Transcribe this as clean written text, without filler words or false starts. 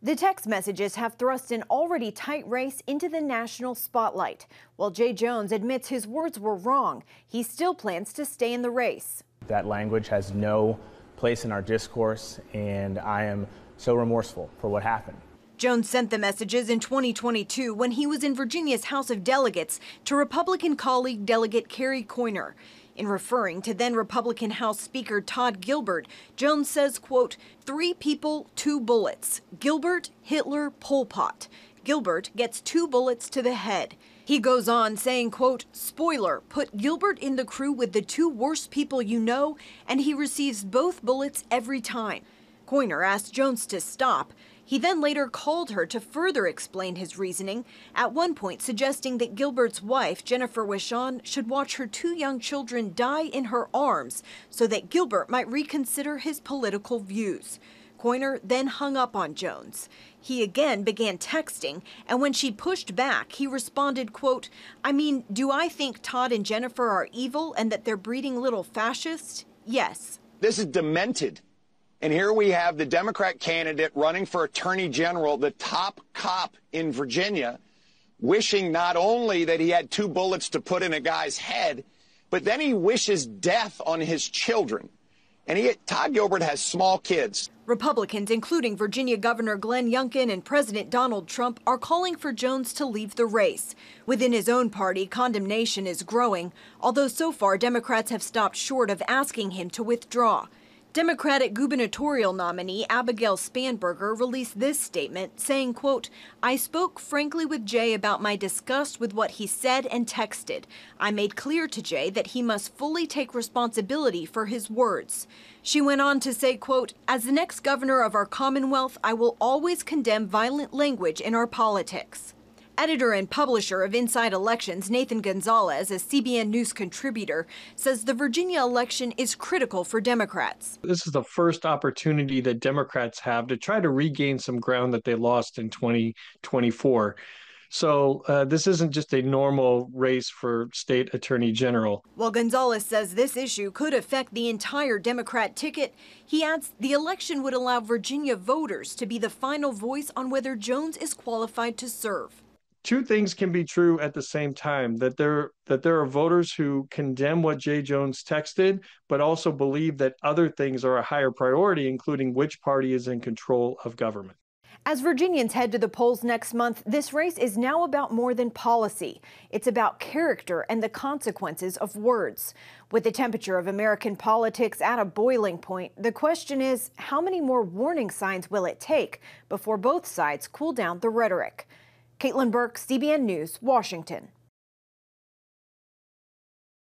The text messages have thrust an already tight race into the national spotlight. While Jay Jones admits his words were wrong, he still plans to stay in the race. That language has no place in our discourse, and I am so remorseful for what happened. Jones sent the messages in 2022 when he was in Virginia's House of Delegates to Republican colleague Delegate Kerry Coyner. In referring to then Republican House Speaker Todd Gilbert, Jones says, quote, 3 people, 2 bullets. Gilbert, Hitler, Pol Pot. Gilbert gets 2 bullets to the head. He goes on saying, quote, spoiler, put Gilbert in the crew with the 2 worst people you know, and he receives both bullets every time. Coyner asked Jones to stop. He then later called her to further explain his reasoning, at one point suggesting that Gilbert's wife, Jennifer Wishon, should watch her 2 young children die in her arms so that Gilbert might reconsider his political views. Coyner then hung up on Jones. He again began texting, and when she pushed back, he responded, quote, I mean, do I think Todd and Jennifer are evil and that they're breeding little fascists? Yes. This is demented. And here we have the Democrat candidate running for Attorney General, the top cop in Virginia, wishing not only that he had 2 bullets to put in a guy's head, but then he wishes death on his children. And Todd Gilbert has small kids. Republicans, including Virginia Governor Glenn Youngkin and President Donald Trump, are calling for Jones to leave the race. Within his own party, condemnation is growing, although so far Democrats have stopped short of asking him to withdraw. Democratic gubernatorial nominee Abigail Spanberger released this statement saying, quote, I spoke frankly with Jay about my disgust with what he said and texted. I made clear to Jay that he must fully take responsibility for his words. She went on to say, quote, as the next governor of our Commonwealth, I will always condemn violent language in our politics. Editor and publisher of Inside Elections, Nathan Gonzalez, a CBN News contributor, says the Virginia election is critical for Democrats. This is the first opportunity that Democrats have to try to regain some ground that they lost in 2024. So this isn't just a normal race for state attorney general. While Gonzalez says this issue could affect the entire Democrat ticket, he adds the election would allow Virginia voters to be the final voice on whether Jones is qualified to serve. 2 things can be true at the same time, that there are voters who condemn what Jay Jones texted, but also believe that other things are a higher priority, including which party is in control of government. As Virginians head to the polls next month, this race is now about more than policy. It's about character and the consequences of words. With the temperature of American politics at a boiling point, the question is, how many more warning signs will it take before both sides cool down the rhetoric? Caitlin Burke, CBN News, Washington.